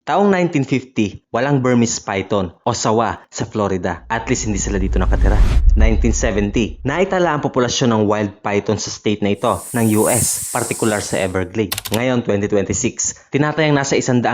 Taong 1950, walang Burmese python o sawa sa Florida. At least hindi sila dito nakatira. 1970, naitala ang populasyon ng wild python sa state na ito ng US, partikular sa Everglades. Ngayon, 2026, tinatayang nasa 100,000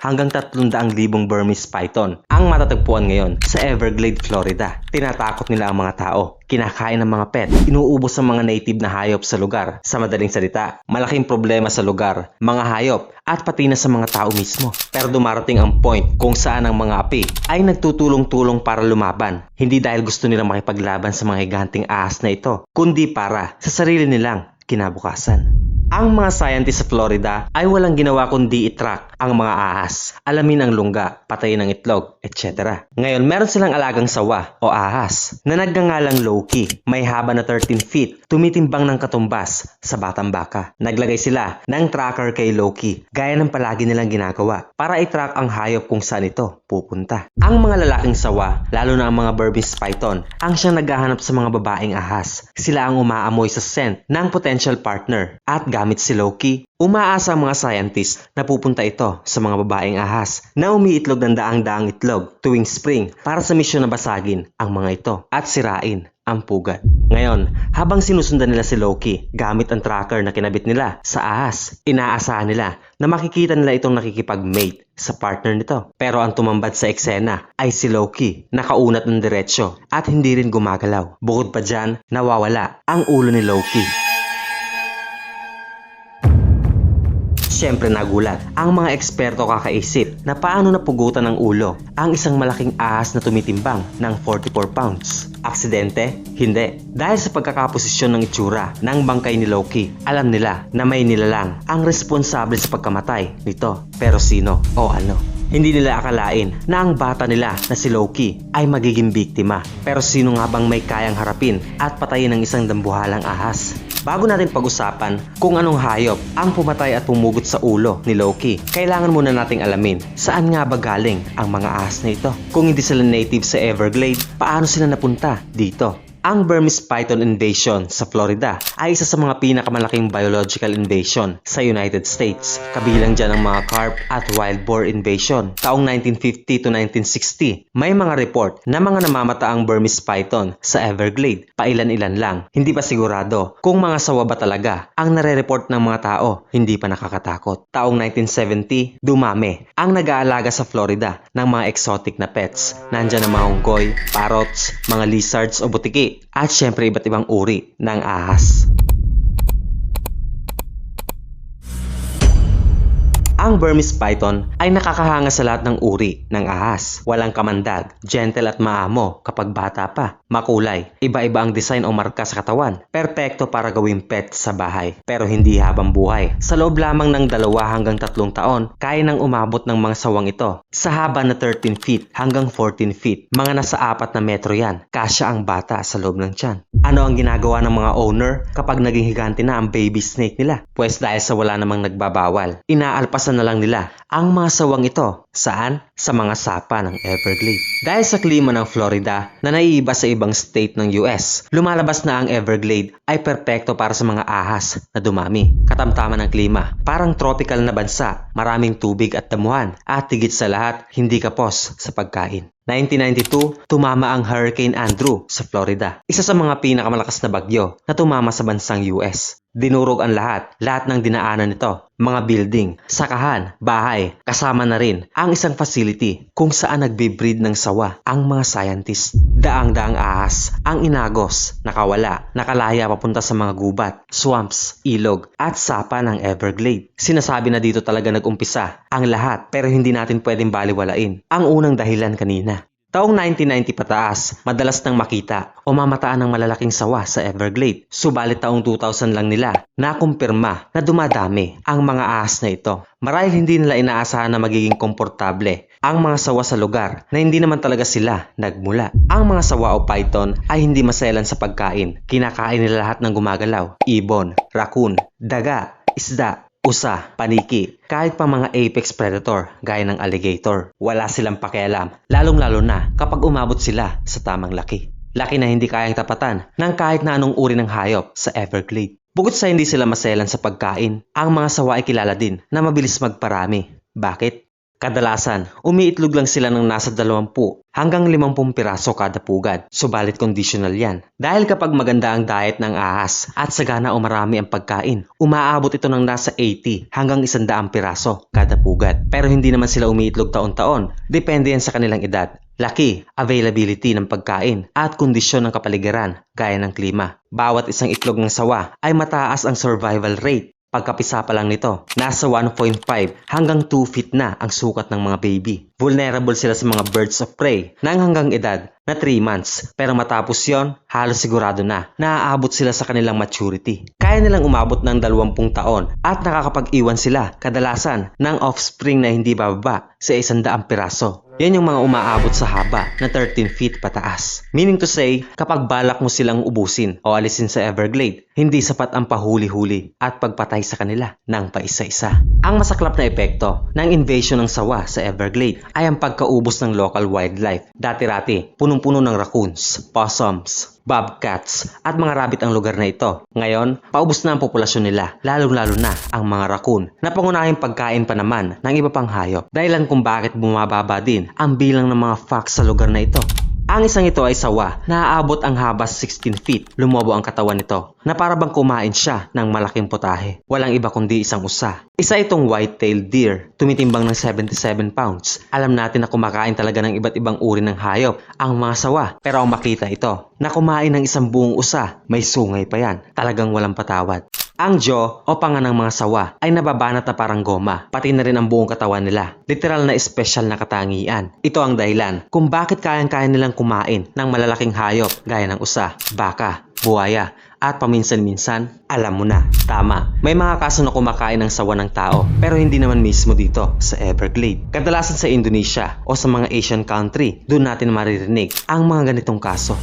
hanggang 300,000 Burmese python ang matatagpuan ngayon sa Everglades, Florida. Tinatakot nila ang mga tao, kinakain ng mga pet, inuubos ang mga native na hayop sa lugar. Sa madaling salita, malaking problema sa lugar, mga hayop, at pati na sa mga tao mismo. Pero dumarating ang point kung saan ang mga api ay nagtutulong-tulong para lumaban. Hindi dahil gusto nilang makipaglaban sa mga higanting ahas na ito, kundi para sa sarili nilang kinabukasan. Ang mga scientists sa Florida ay walang ginawa kundi i-track ang mga ahas, alamin ang lungga, patayin ang itlog, etc. Ngayon, meron silang alagang sawa o ahas na nagngangalang Loki. May haba na 13 feet, tumitimbang ng katumbas sa batang baka. Naglagay sila ng tracker kay Loki, gaya ng palagi nilang ginagawa, para i-track ang hayop kung saan ito pupunta. Ang mga lalaking sawa, lalo na ang mga Burmese python, ang siyang naghahanap sa mga babaeng ahas. Sila ang umaamoy sa scent ng potential partner at gamit si Loki, umaasa ang mga scientists na pupunta ito sa mga babaeng ahas na umiitlog ng daang-daang itlog tuwing spring para sa misyon na basagin ang mga ito at sirain ang pugat. Ngayon, habang sinusundan nila si Loki gamit ang tracker na kinabit nila sa ahas, inaasahan nila na makikita nila itong nakikipag-mate sa partner nito. Pero ang tumambad sa eksena ay si Loki, nakaunat ng diretsyo at hindi rin gumagalaw. Bukod pa dyan, nawawala ang ulo ni Loki. Siyempre nagulat ang mga eksperto kakaisip na paano napugutan ng ulo ang isang malaking ahas na tumitimbang ng 44 pounds. Aksidente? Hindi. Dahil sa pagkakaposisyon ng itsura ng bangkay ni Loki, alam nila na may nilalang ang responsable sa pagkamatay nito. Pero sino o ano? Hindi nila akalain na ang bata nila na si Loki ay magiging biktima. Pero sino nga bang may kayang harapin at patayin ng isang dambuhalang ahas? Bago natin pag-usapan kung anong hayop ang pumatay at pumugot sa ulo ni Loki, kailangan muna nating alamin saan nga ba galing ang mga ahas na ito. Kung hindi sila native sa Everglades, paano sila napunta dito? Ang Burmese python invasion sa Florida ay isa sa mga pinakamalaking biological invasion sa United States. Kabilang dyan ang mga carp at wild boar invasion. Taong 1950 to 1960, may mga report na mga namamata ang Burmese python sa Everglades. Pailan-ilan lang. Hindi pa sigurado kung mga sawa ba talaga ang nare-report ng mga tao. Hindi pa nakakatakot. Taong 1970, dumami ang nag-aalaga sa Florida ng mga exotic na pets. Nandyan ang mga unggoy, parrots, mga lizards o butiki, at syempre iba't ibang uri ng ahas. Ang Burmese python ay nakakahanga sa lahat ng uri ng ahas. Walang kamandag, gentle at maamo kapag bata pa. Makulay, iba-iba ang design o marka sa katawan. Perpekto para gawing pet sa bahay, pero hindi habang buhay. Sa loob lamang ng 2 hanggang 3 taon, kaya nang umabot ng mga sawang ito. Sa haba na 13 feet hanggang 14 feet, mga nasa 4 na metro yan. Kasya ang bata sa loob ng tiyan. Ano ang ginagawa ng mga owner kapag naging higante na ang baby snake nila? Pues dahil sa wala namang nagbabawal, inaalpasan na lang nila ang mga sawang ito. Saan? Sa mga sapa ng Everglades. Dahil sa klima ng Florida na naiiba sa ibang state ng US, lumalabas na ang Everglades ay perpekto para sa mga ahas na dumami. Katamtaman ng klima, parang tropical na bansa, maraming tubig at damuhan, at higit sa lahat, hindi kapos sa pagkain. 1992, tumama ang Hurricane Andrew sa Florida. Isa sa mga pinakamalakas na bagyo na tumama sa bansang US. Dinurog ang lahat ng dinaanan nito. Mga building, sakahan, bahay, kasama na rin ang isang facility kung saan nagbe-breed ng sawa ang mga scientists. Daang-daang ahas ang inagos, nakawala, nakalaya papunta sa mga gubat, swamps, ilog, at sapa ng Everglades. Sinasabi na dito talaga nag-umpisa ang lahat, pero hindi natin pwedeng baliwalain ang unang dahilan kanina. Taong 1990 pataas, madalas nang makita o mamataan ng malalaking sawa sa Everglades. Subalit taong 2000 lang nila nakumpirma na dumadami ang mga ahas na ito. Marahil hindi nila inaasahan na magiging komportable ang mga sawa sa lugar na hindi naman talaga sila nagmula. Ang mga sawa o python ay hindi maselan sa pagkain. Kinakain nila lahat ng gumagalaw. Ibon, raccoon, daga, isda, usa, paniki, kahit pa mga apex predator gaya ng alligator. Wala silang pakialam, lalong-lalo na kapag umabot sila sa tamang laki. Laki na hindi kayang tapatan ng kahit na anong uri ng hayop sa Everglades. Bukod sa hindi sila maselan sa pagkain, ang mga sawa ay kilala din na mabilis magparami. Bakit? Kadalasan, umiitlog lang sila ng nasa 20 hanggang 50 piraso kada pugad. Subalit conditional yan. Dahil kapag maganda ang diet ng ahas at sagana o marami ang pagkain, umaabot ito ng nasa 80 hanggang 100 piraso kada pugad. Pero hindi naman sila umiitlog taon-taon. Depende yan sa kanilang edad, laki, availability ng pagkain, at kondisyon ng kapaligiran gaya ng klima. Bawat isang itlog ng sawa ay mataas ang survival rate. Pagkapisa pa lang nito, nasa 1.5 hanggang 2 feet na ang sukat ng mga baby. Vulnerable sila sa mga birds of prey nang hanggang edad na 3 months. Pero matapos yon, halos sigurado na naaabot sila sa kanilang maturity. Kaya nilang umabot ng 20 taon at nakakapag-iwan sila kadalasan ng offspring na hindi bababa sa 100 piraso. Yan yung mga umaabot sa haba na 13 feet pataas. Meaning to say, kapag balak mo silang ubusin o alisin sa Everglade, hindi sapat ang pahuli-huli at pagpatay sa kanila ng paisa-isa. Ang masaklap na epekto ng invasion ng sawa sa Everglade ay ang pagkaubos ng local wildlife. Dati-rati, punong-puno ng raccoons, possums, bobcats at mga rabbit ang lugar na ito. Ngayon, paubos na ang populasyon nila, lalong-lalo na ang mga raccoon na pangunahing pagkain pa naman ng iba pang hayop. Dahilan kung bakit bumababa din ang bilang ng mga fox sa lugar na ito. Ang isang ito ay sawa na aabot ang haba 16 feet. Lumobo ang katawan nito na para bang kumain siya ng malaking putahe. Walang iba kundi isang usa. Isa itong white-tailed deer, tumitimbang ng 77 pounds. Alam natin na kumakain talaga ng iba't ibang uri ng hayop ang mga sawa. Pero ang makita ito na kumain ng isang buong usa, may sungay pa yan. Talagang walang patawad. Ang jaw o panga ng mga sawa ay nababanat na parang goma, pati na rin ang buong katawan nila. Literal na espesyal na katangian. Ito ang dahilan kung bakit kayang-kaya nilang kumain ng malalaking hayop gaya ng usa, baka, buhaya, at paminsan-minsan, alam mo na, tama. May mga kaso na kumakain ng sawa ng tao, pero hindi naman mismo dito sa Everglade. Kadalasan sa Indonesia o sa mga Asian country, doon natin maririnig ang mga ganitong kaso.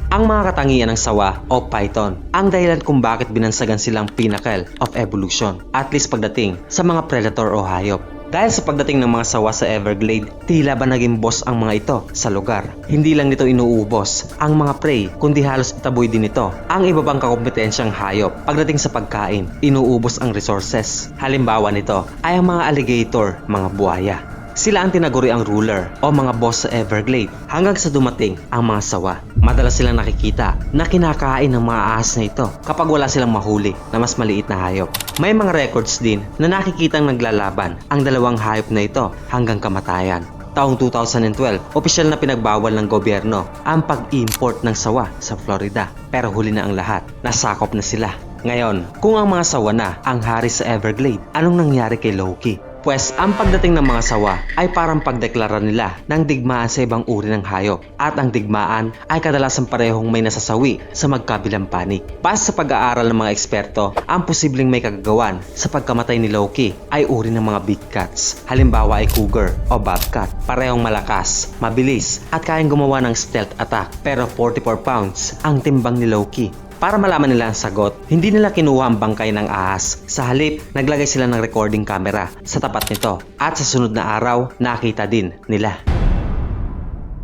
Ang mga katangian ng sawa o python, ang dahilan kung bakit binansagan silang pinnacle of evolution, at least pagdating sa mga predator o hayop. Dahil sa pagdating ng mga sawa sa Everglade, tila ba naging boss ang mga ito sa lugar. Hindi lang nito inuubos ang mga prey, kundi halos itaboy din ito ang iba pang kakompetensyang hayop. Pagdating sa pagkain, inuubos ang resources. Halimbawa nito ay ang mga alligator, mga buhaya. Sila ang tinaguri ang ruler o mga boss sa Everglade hanggang sa dumating ang mga sawa. Madalas silang nakikita na kinakain ng mga ahas na ito kapag wala silang mahuli na mas maliit na hayop. May mga records din na nakikitang naglalaban ang dalawang hayop na ito hanggang kamatayan. Taong 2012, opisyal na pinagbawal ng gobyerno ang pag-import ng sawa sa Florida. Pero huli na ang lahat, nasakop na sila. Ngayon, kung ang mga sawa na ang hari sa Everglade, anong nangyari kay Loki? Pues ang pagdating ng mga sawa ay parang pagdeklara nila ng digmaan sa ibang uri ng hayop, at ang digmaan ay kadalasan parehong may nasasawi sa magkabilang panig. Base sa pag-aaral ng mga eksperto, ang posibleng may kagagawan sa pagkamatay ni Loki ay uri ng mga big cats. Halimbawa ay cougar o bobcat. Parehong malakas, mabilis at kayang gumawa ng stealth attack, pero 44 pounds ang timbang ni Loki. Para malaman nila ang sagot, hindi nila kinuha ang bangkay ng ahas. Sa halip, naglagay sila ng recording camera sa tapat nito, at sa sunod na araw, nakita din nila.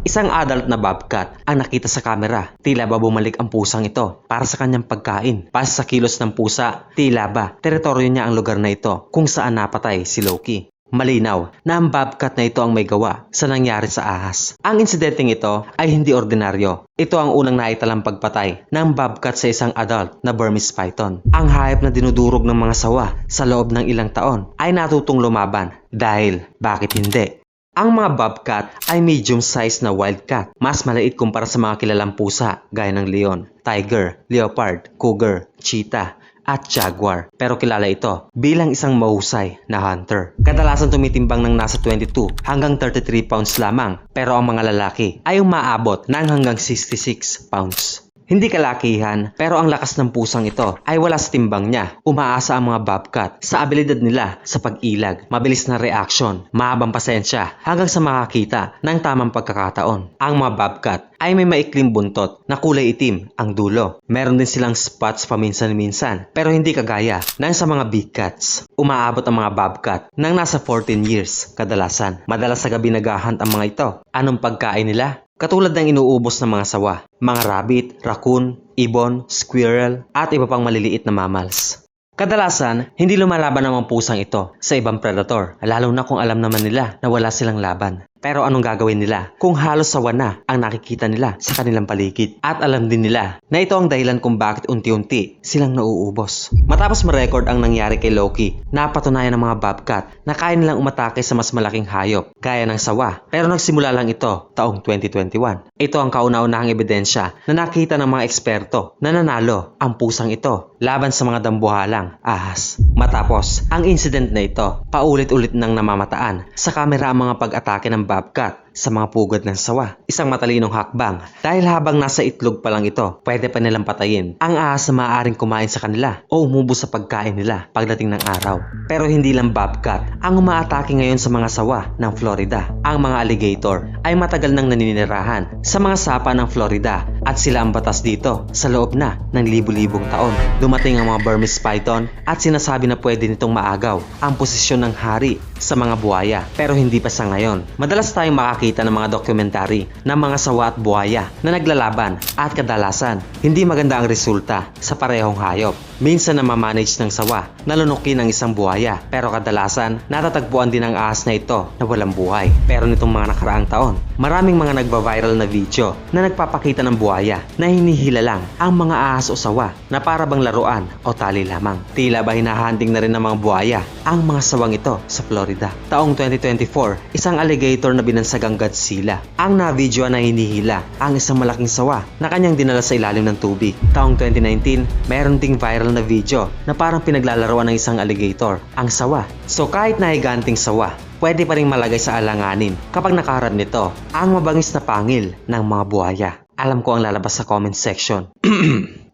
Isang adult na bobcat ang nakita sa kamera. Tila ba bumalik ang pusang ito para sa kanyang pagkain? Base sa kilos ng pusa, tila ba teritoryo niya ang lugar na ito kung saan napatay si Loki. Malinaw na ang bobcat na ito ang may gawa sa nangyari sa ahas. Ang insidenteng ito ay hindi ordinaryo. Ito ang unang naitalang pagpatay ng bobcat sa isang adult na Burmese python. Ang hayop na dinudurog ng mga sawa sa loob ng ilang taon ay natutong lumaban dahil bakit hindi? Ang mga bobcat ay medium-sized na wildcat. Mas maliit kumpara sa mga kilalang pusa gaya ng leon, tiger, leopard, cougar, cheetah, at jaguar. Pero kilala ito bilang isang mahusay na hunter. Kadalasan tumitimbang ng nasa 22 hanggang 33 pounds lamang, pero ang mga lalaki ay umaabot ng hanggang 66 pounds. Hindi kalakihan, pero ang lakas ng pusang ito ay wala sa timbang niya. Umaasa ang mga bobcat sa abilidad nila sa pag-ilag, mabilis na reaction, mahabang pasensya, hanggang sa makakita ng tamang pagkakataon. Ang mga bobcat ay may maikling buntot na kulay itim ang dulo. Meron din silang spots paminsan-minsan, pero hindi kagaya ng sa mga big cats. Umaabot ang mga bobcat ng nasa 14 years kadalasan. Madalas sa gabi naghahunt ang mga ito. Anong pagkain nila? Katulad ng inuubos ng mga sawa, mga rabbit, raccoon, ibon, squirrel, at iba pang maliliit na mammals. Kadalasan, hindi lumalaban ang mga pusang ito sa ibang predator, lalo na kung alam naman nila na wala silang laban. Pero anong gagawin nila kung halos sawa na ang nakikita nila sa kanilang paligid? At alam din nila na ito ang dahilan kung bakit unti-unti silang nauubos. Matapos ma-record ang nangyari kay Loki, napatunayan ng mga bobcat na kaya nilang umatake sa mas malaking hayop gaya ng sawa. Pero nagsimula lang ito taong 2021. Ito ang kauna-unahang ebidensya na nakita ng mga eksperto na nanalo ang pusang ito laban sa mga dambuhalang ahas. Matapos ang incident na ito, paulit-ulit nang namamataan sa kamera ang mga pag-atake ng bobcat sa mga pugad ng sawa. Isang matalinong hakbang dahil habang nasa itlog pa lang ito, pwede pa nilang patayin ang ahas na maaaring kumain sa kanila o umubos sa pagkain nila pagdating ng araw. Pero hindi lang bobcat ang umaatake ngayon sa mga sawa ng Florida. Ang mga alligator ay matagal nang naninirahan sa mga sapa ng Florida at sila ang batas dito sa loob na ng libu-libong taon. Dumating ang mga Burmese python at sinasabi na pwede nitong maagaw ang posisyon ng hari sa mga buhaya, pero hindi pa sa ngayon. Madalas tayong makakita ng mga dokumentary ng mga sawa at buhaya na naglalaban at kadalasan hindi maganda ang resulta sa parehong hayop. Minsan na mamanage ng sawa na lunukin ang isang buhaya, pero kadalasan natatagpuan din ang ahas na ito na walang buhay. Pero nitong mga nakaraang taon, maraming mga nagba-viral na video na nagpapakita ng buhaya na hinihila lang ang mga ahas o sawa na para bang laruan o tali lamang. Tila ba hinahanding na rin ng mga buhaya ang mga sawang ito sa Florida. Taong 2024, isang alligator na binansagang Godzilla ang na-video na hinihila ang isang malaking sawa na kanyang dinala sa ilalim ng tubig. Taong 2019, meron ding viral na video na parang pinaglalaroan ng isang alligator ang sawa. So kahit nahiganting sawa, pwede pa rin malagay sa alanganin kapag nakaharap nito ang mabangis na pangil ng mga buhaya. Alam ko ang lalabas sa comment section.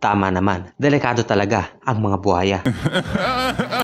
Tama naman, delikado talaga ang mga buhaya.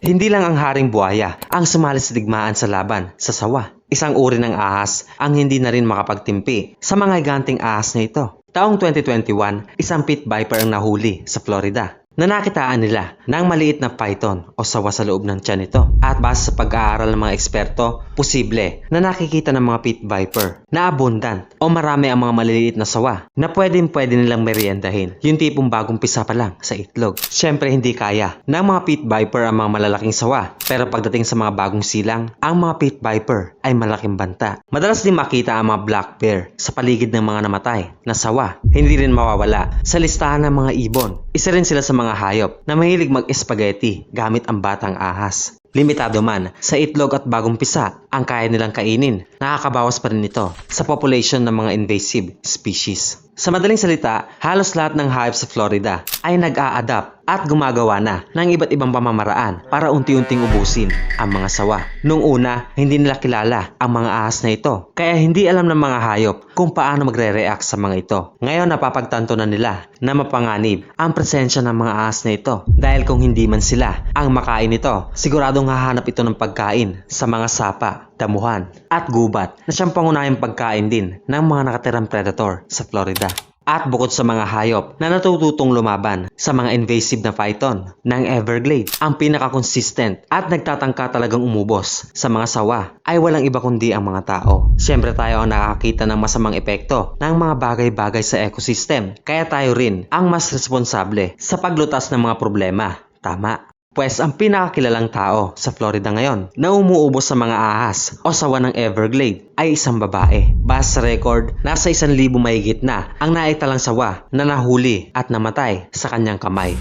Hindi lang ang haring buhaya ang sumali sa digmaan sa laban sa sawa. Isang uri ng ahas ang hindi na rin makapagtimpi sa mga higanting ahas na ito. Taong 2021, isang pit viper ang nahuli sa Florida na nakitaan nila ng maliit na python o sawa sa loob ng tiyan nito. At base sa pag-aaral ng mga eksperto, posible na nakikita ng mga pit viper na abundant o marami ang mga maliliit na sawa na pwede nilang meriendahin. Yung tipong bagong pisa pa lang sa itlog. Siyempre hindi kaya ng mga pit viper ang mga malalaking sawa, pero pagdating sa mga bagong silang, ang mga pit viper ay malaking banta. Madalas din makita ang mga black bear sa paligid ng mga namatay na sawa. Hindi rin mawawala sa listahan ng mga ibon. Isa rin sila sa mga hayop na mahilig mag-spaghetti gamit ang batang ahas. Limitado man sa itlog at bagong pisa ang kaya nilang kainin, nakakabawas pa rin ito sa population ng mga invasive species. Sa madaling salita, halos lahat ng hayop sa Florida ay nag-a-adapt at gumagawa na ng iba't ibang pamamaraan para unti-unting ubusin ang mga sawa. Noong una, hindi nila kilala ang mga ahas na ito, kaya hindi alam ng mga hayop kung paano magre-react sa mga ito. Ngayon napapagtanto na nila na mapanganib ang presensya ng mga ahas na ito, dahil kung hindi man sila ang makain ito, siguradong hahanap ito ng pagkain sa mga sapa, damuhan at gubat na siyang pangunahing pagkain din ng mga nakatirang predator sa Florida. At bukod sa mga hayop na natututong lumaban sa mga invasive na python ng Everglades, ang pinaka-consistent at nagtatangka talagang umubos sa mga sawa ay walang iba kundi ang mga tao. Siyempre tayo ang nakakita ng masamang epekto ng mga bagay-bagay sa ecosystem, kaya tayo rin ang mas responsable sa paglutas ng mga problema. Tama. Pues ang pinakakilalang tao sa Florida ngayon na umuubos sa mga ahas o sawa ng Everglades ay isang babae. Base sa record, nasa 1,000 mahigit na ang naitalang sawa na nahuli at namatay sa kanyang kamay.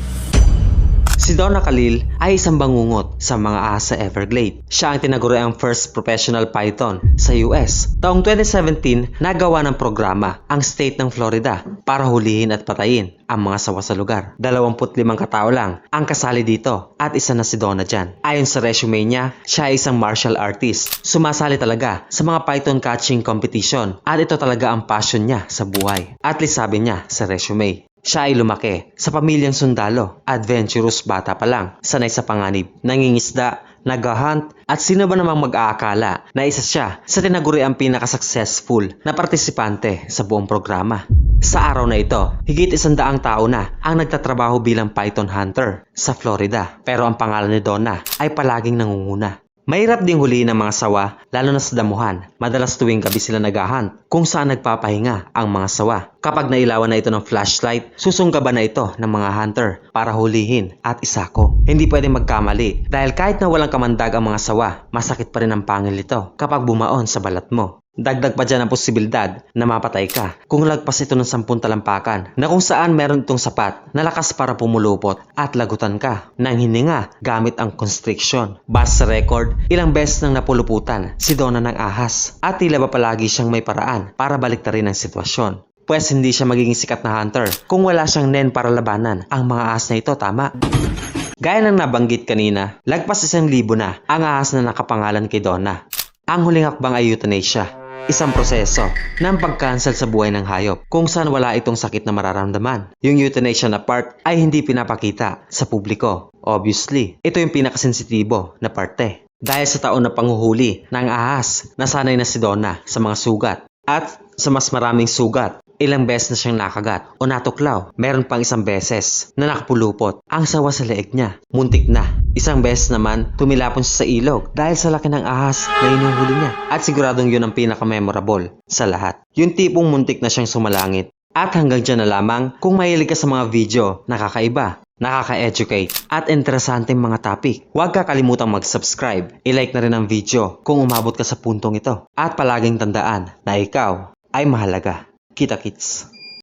Si Donna Khalil ay isang bangungot sa mga ahas sa Everglades. Siya ang tinaguriang first professional python sa US. Taong 2017, nagawa ng programa ang state ng Florida para hulihin at patayin ang mga sawa sa lugar. 25 katao lang ang kasali dito at isa na si Donna dyan. Ayon sa resume niya, siya ay isang martial artist. Sumasali talaga sa mga python catching competition at ito talaga ang passion niya sa buhay. At least sabi niya sa resume. Siya ay lumaki sa pamilyang sundalo, adventurous bata pa lang, sanay sa panganib, nangingisda, nag-hunt, at sino ba namang mag-aakala na isa siya sa tinaguri ang pinaka-successful na partisipante sa buong programa. Sa araw na ito, higit 100 tao na ang nagtatrabaho bilang python hunter sa Florida, pero ang pangalan ni Donna ay palaging nangunguna. Mahirap ding huliin ng mga sawa, lalo na sa damuhan. Madalas tuwing gabi sila naghahunt kung saan nagpapahinga ang mga sawa. Kapag nailawan na ito ng flashlight, susunggaban na ito ng mga hunter para hulihin at isako. Hindi pwedeng magkamali dahil kahit na walang kamandag ang mga sawa, masakit pa rin ang pangil nito kapag bumaon sa balat mo. Dagdag pa dyan ang posibilidad na mapatay ka kung lagpas ito ng 10 talampakan na kung saan meron itong sapat na lakas para pumulupot at lagutan ka ng hininga gamit ang constriction. Base sa record, ilang beses nang napuluputan si Donna ng ahas at tila ba palagi siyang may paraan para baliktarin ang sitwasyon. Pwes hindi siya magiging sikat na hunter kung wala siyang nen para labanan ang mga ahas na ito, tama? Gaya ng nabanggit kanina, lagpas 1,000 na ang ahas na nakapangalan kay Donna. Ang huling hakbang ay euthanasia. Isang proseso ng pag-cancel sa buhay ng hayop kung saan wala itong sakit na mararamdaman. Yung euthanasia na part ay hindi pinapakita sa publiko. Obviously, ito yung pinakasensitibo na parte. Dahil sa taon na panghuhuli ng ahas, nasanay na si Donna sa mga sugat. At sa mas maraming sugat, ilang beses na siyang nakagat o natuklaw. Meron pang 1 beses na nakapulupot ang sawa sa leeg niya. Muntik na. 1 beses naman tumilapon siya sa ilog dahil sa laki ng ahas na inuhuli niya. At siguradong yun ang pinaka-memorable sa lahat. Yung tipong muntik na siyang sumalangit. At hanggang dyan na lamang kung mahilig ka sa mga video na kakaiba, nakaka-educate at interesanteng mga topic. Huwag kakalimutang mag-subscribe, i-like na rin ang video kung umabot ka sa puntong ito. At palaging tandaan na ikaw ay mahalaga. Kita kits.